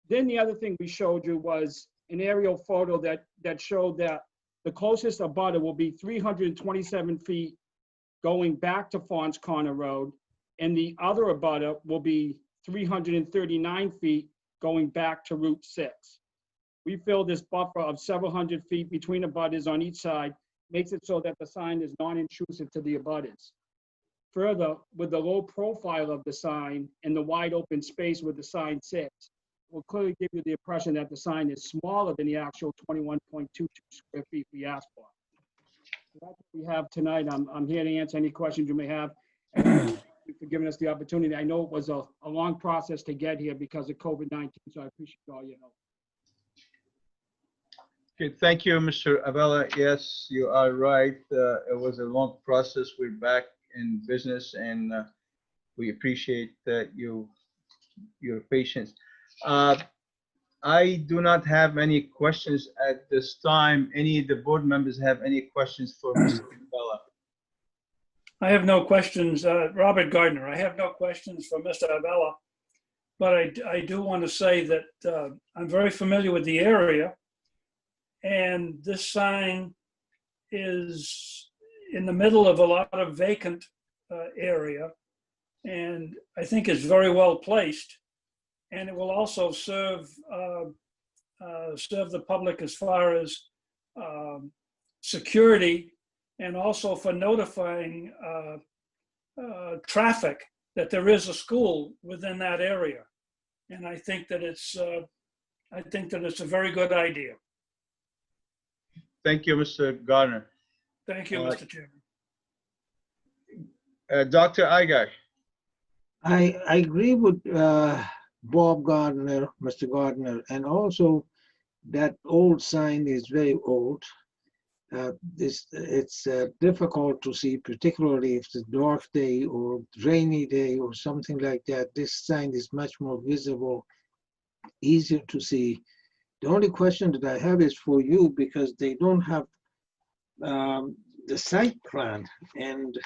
Then the other thing we showed you was an aerial photo that showed that the closest abutter will be 327 feet going back to Fons Corner Road, and the other abutter will be 339 feet going back to Route 6. We feel this buffer of several hundred feet between abutters on each side makes it so that the sign is non-intrusive to the abutters. Further, with the low profile of the sign and the wide open space where the sign sits, will clearly give you the impression that the sign is smaller than the actual 21.22 square feet we asked for. So that's what we have tonight. I'm here to answer any questions you may have. And thank you for giving us the opportunity. I know it was a long process to get here because of COVID-19, so I appreciate all your help. Okay, thank you, Mr. Avella. Yes, you are right. It was a long process. We're back in business, and we appreciate your patience. I do not have any questions at this time. Any of the board members have any questions for Mr. Avella? I have no questions. Robert Gardner, I have no questions for Mr. Avella, but I do want to say that I'm very familiar with the area, and this sign is in the middle of a lot of vacant area, and I think is very well placed. And it will also serve the public as far as security, and also for notifying traffic that there is a school within that area. And I think that it's a very good idea. Thank you, Mr. Gardner. Thank you, Mr. Chairman. Dr. Igar. I agree with Bob Gardner, Mr. Gardner, and also that old sign is very old. It's difficult to see, particularly if it's a dark day or rainy day or something like that. This sign is much more visible, easier to see. The only question that I have is for you, because they don't have the site plan, and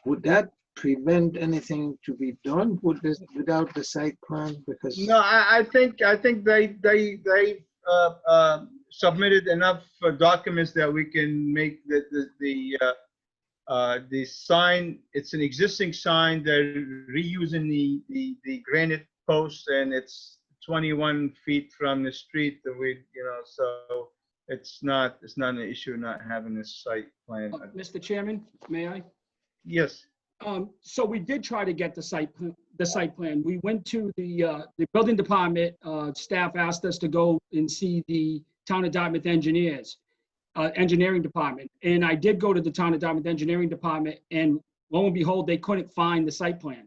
would that prevent anything to be done with this without the site plan? Because No, I think they submitted enough documents that we can make the sign. It's an existing sign. They're reusing the granite post, and it's 21 feet from the street. So it's not an issue not having this site plan. Mr. Chairman, may I? Yes. So we did try to get the site plan. We went to the building department. Staff asked us to go and see the Town of Dartmouth engineering department. And I did go to the Town of Dartmouth engineering department, and lo and behold, they couldn't find the site plan.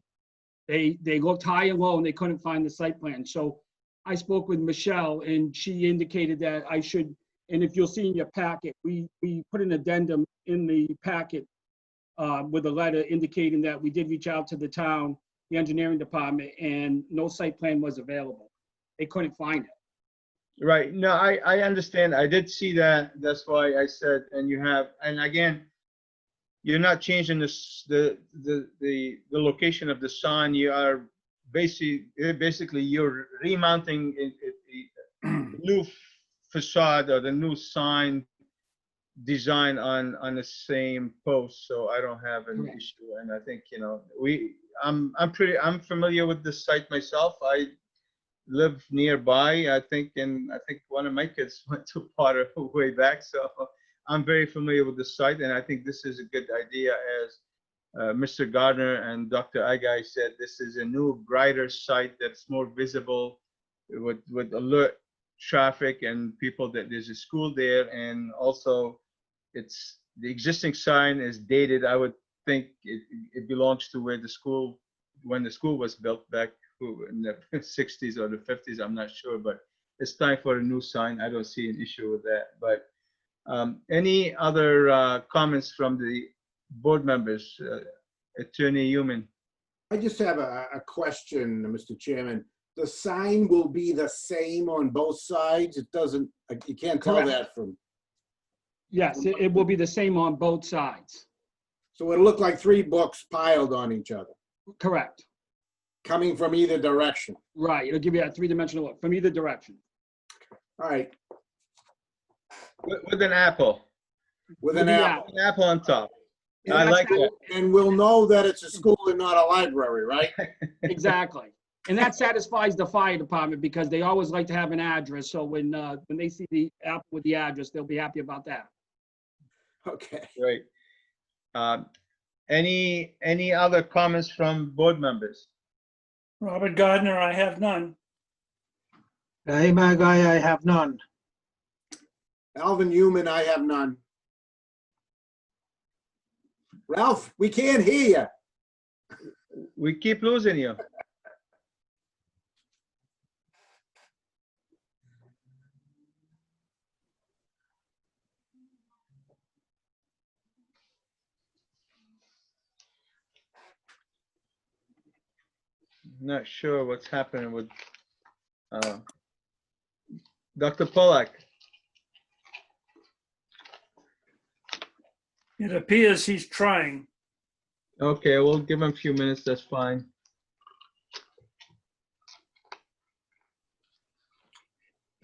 They looked high and low and they couldn't find the site plan. So I spoke with Michelle, and she indicated that I should, and if you'll see in your packet, we put an addendum in the packet with a letter indicating that we did reach out to the town, the engineering department, and no site plan was available. They couldn't find it. Right. No, I understand. I did see that. That's why I said, and again, you're not changing the location of the sign. You are basically you're remounting a new facade or the new sign design on the same post. So I don't have an Correct. issue. And I think, I'm familiar with the site myself. I live nearby, I think one of my kids went to Potter way back, so I'm very familiar with the site, and I think this is a good idea. As Mr. Gardner and Dr. Agai said, this is a new, brighter site that's more visible, with alert traffic and people that there's a school there, and also it's the existing sign is dated. I would think it belongs to when the school was built back in the 60s or the 50s, I'm not sure, but it's time for a new sign. I don't see an issue with that. But any other comments from the board members? Attorney Human. I just have a question, Mr. Chairman. The sign will be the same on both sides? It doesn't, you can't tell Correct. that from, Yes, it will be the same on both sides. so it'll look like 3 books piled on each other, Correct. coming from either direction. Right. It'll give you a 3-dimensional look from either direction. All right, With an apple. with an the apple. An apple on top. And I that's like how- that. And we'll know that it's a school and not a library, right? Exactly. And that satisfies the fire department because they always like to have an address. So when they see the app with the address, they'll be happy about that. Okay. Great. Any other comments from board members? Robert Gardner, I have none. hey, my guy, I have none. Alvin Human, I have none. Ralph, we can't hear you. We keep losing you. Not sure what's happening with Dr. Pollack. It appears he's trying. Okay, we'll give him a few minutes. That's fine.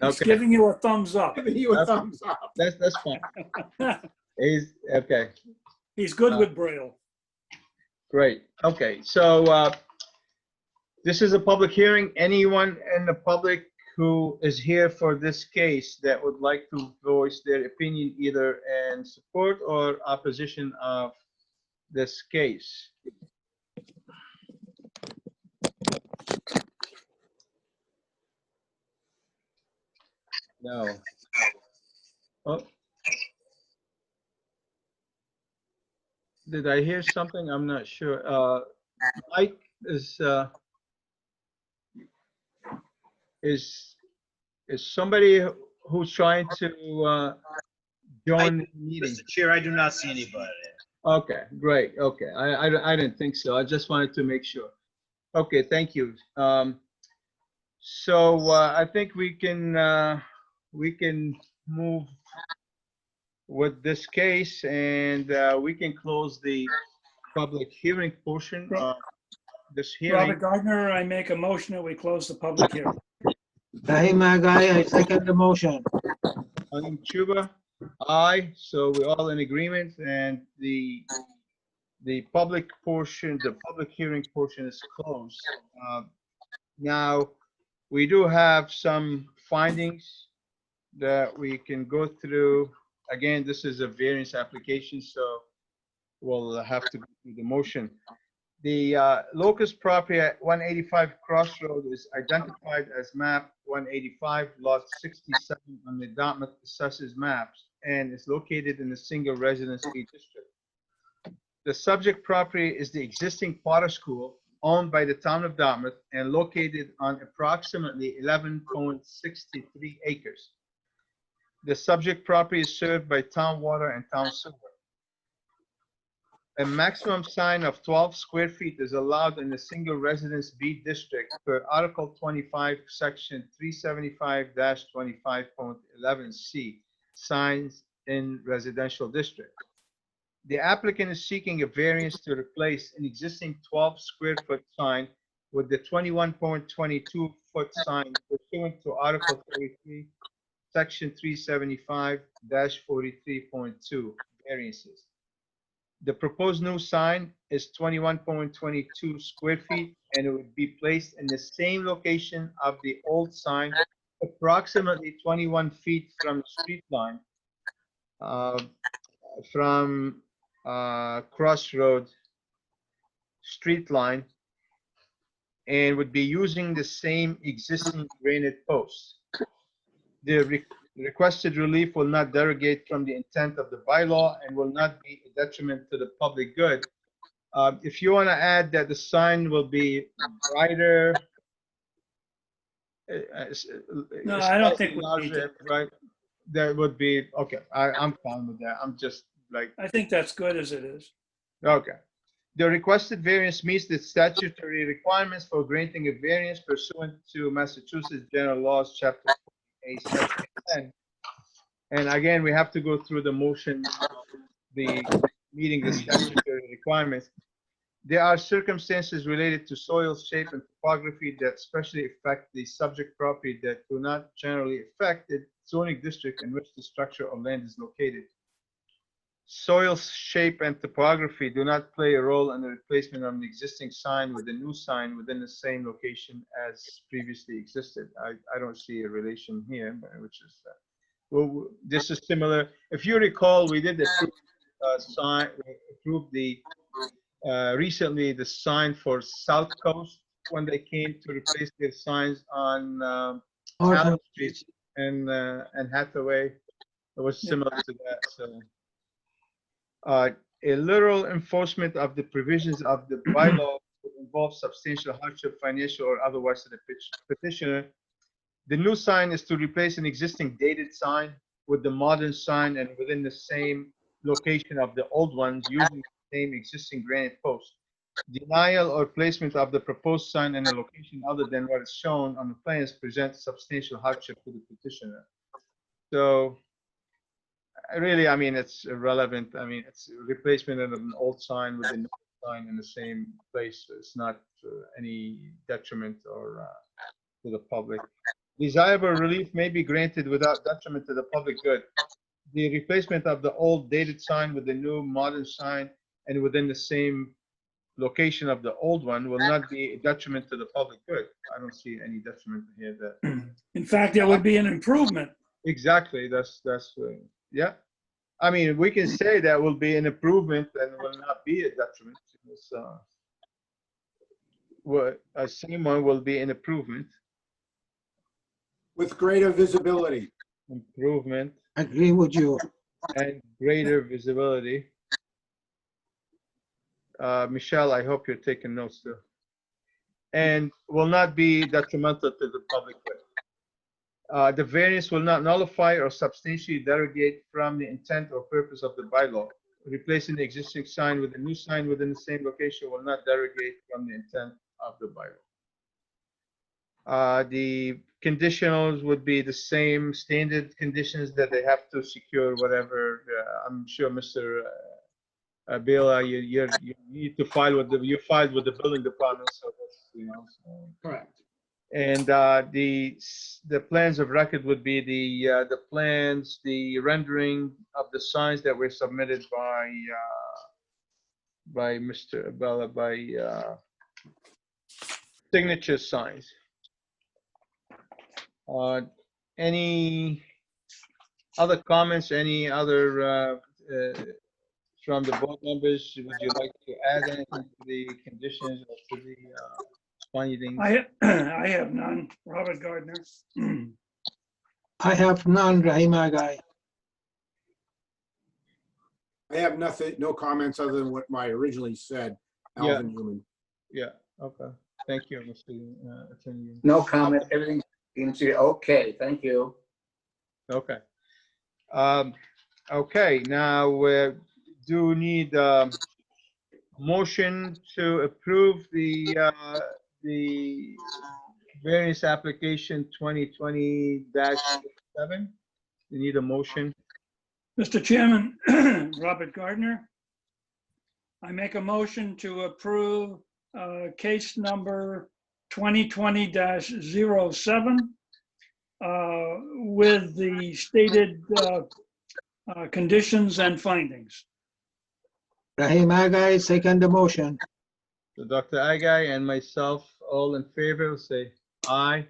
He's Okay, giving you a thumbs up. Giving you a thumbs up. that's fine. He's, okay, He's good with Braille. great. Okay, so this is a public hearing. Anyone in the public who is here for this case that would like to voice their opinion either in support or opposition of this case? No. Oh. Did I hear something? I'm not sure. Mike is somebody who's trying to join the meeting? Mr. Chair, I do not see anybody. Okay, great. Okay, I didn't think so. I just wanted to make sure. Okay, thank you. So I think we can move with this case, and we can close the public hearing portion of this hearing. Robert Gardner, I make a motion that we close the public hearing. Hey, my guy, I second the motion. Chuba, aye. So we're all in agreement, and the public portion, the public hearing portion is closed. Now, we do have some findings that we can go through. Again, this is a variance application, so we'll have to go through the motion. The locus property at 185 Crossroad is identified as map 185, lot 67 on the Dartmouth Assessors Maps, and is located in the single residence B district. The subject property is the existing Potter School owned by the town of Dartmouth and located on approximately 11.63 acres. The subject property is served by town water and town sewer. A maximum sign of 12 square feet is allowed in the single residence B district per Article 25, Section 375-25.11C, signs in residential district. The applicant is seeking a variance to replace an existing 12 square foot sign with the 21.22 foot sign pursuant to Article 33, Section 375-43.2 variances. The proposed new sign is 21.22 square feet, and it would be placed in the same location of the old sign, approximately 21 feet from the street line, from Crossroad street line, and would be using the same existing granite posts. The requested relief will not derogate from the intent of the bylaw and will not be a detriment to the public good. If you want to add that the sign will be brighter. No, I don't think we need larger, to. right? That would be, okay, I'm fine with that. I'm just like, I think that's good as it is. okay. The requested variance meets the statutory requirements for granting a variance pursuant to Massachusetts General Laws, Chapter 48, Section 10. And again, we have to go through the motion, the meeting the statutory requirements. There are circumstances related to soil shape and topography that especially affect the subject property that do not generally affect the zoning district in which the structure or land is located. Soil shape and topography do not play a role in the replacement of an existing sign with a new sign within the same location as previously existed. I don't see a relation here, which is, well, this is similar. If you recall, we did approve sign, we approved the recently the sign for South Coast when they came to replace their signs on Allen Street and Hathaway. It was similar to that. So. A literal enforcement of the provisions of the bylaw would involve substantial hardship, financial or otherwise to the petitioner. The new sign is to replace an existing dated sign with the modern sign and within the same location of the old ones using the same existing granite post. Denial or placement of the proposed sign in a location other than what is shown on the plans presents substantial hardship to the petitioner. So really, I mean, it's irrelevant. I mean, it's a replacement of an old sign with a new sign in the same place. It's not any detriment or to the public. Desirable relief may be granted without detriment to the public good. the replacement of the old dated sign with the new modern sign and within the same location of the old one will not be a detriment to the public good. I don't see any detriment here that. In fact, it would be an improvement. Exactly, yeah. I mean, we can say that will be an improvement and will not be a detriment. It's, a same one will be an improvement. With greater visibility. Improvement Agree with you. and greater visibility. Michelle, I hope you're taking notes too. And will not be detrimental to the public good. The variance will not nullify or substantially derogate from the intent or purpose of the bylaw. Replacing the existing sign with a new sign within the same location will not derogate from the intent of the bylaw. The conditionals would be the same standard conditions that they have to secure whatever. I'm sure Mr. Bill, you need to file with you filed with the building department, so that's, so. Correct. And the plans of record would be the plans, the rendering of the signs that were submitted by Mr. Abella, by signature signs. Any other comments? Any other from the board members? Would you like to add anything to the conditions or to the findings? I have none. Robert Gardner. I have none, Rahim Agai. I have nothing, no comments other than what I originally said, Yeah. Alvin Newman. Yeah, okay. Thank you, Mr. Attorney. No comment, everything seems to be okay, thank you. Okay. Okay, now we do need motion to approve the variance application 2020-7. We need a motion. Mr. Chairman, Robert Gardner. I make a motion to approve case number 2020-07 with the stated conditions and findings. Rahim Agai, second the motion. So Dr. Agai and myself, all in favor, say aye.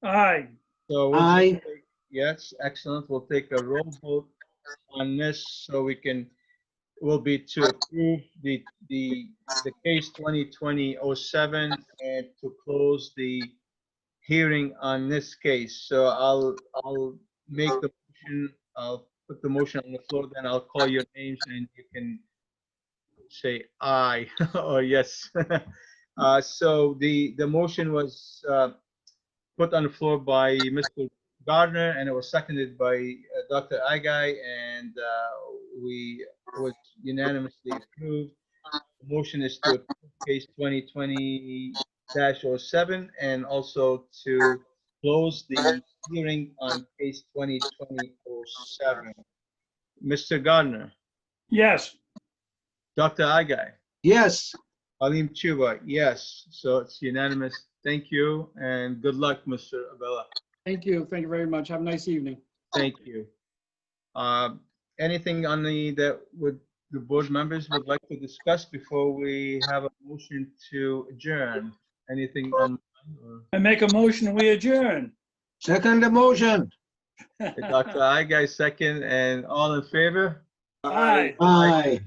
Aye. So Aye. yes, excellent. We'll take a roll vote on this so we can, will be to approve the case 2020-07 and to close the hearing on this case. So I'll make the motion, I'll put the motion on the floor, then I'll call your names and you can say aye or yes. So the motion was put on the floor by Mr. Gardner and it was seconded by Dr. Agai, and was unanimously approved. The motion is to approve case 2020-07 and also to close the hearing on case 2020-07. Mr. Gardner, Yes. Dr. Agai, Yes. Alim Chuba, yes. So it's unanimous. Thank you and good luck, Mr. Abella. Thank you. Thank you very much. Have a nice evening. Thank you. Anything on that the board members would like to discuss before we have a motion to adjourn? Anything on? I make a motion, we adjourn. Second the motion. Dr. Agai, second, and all in favor? Aye. Aye.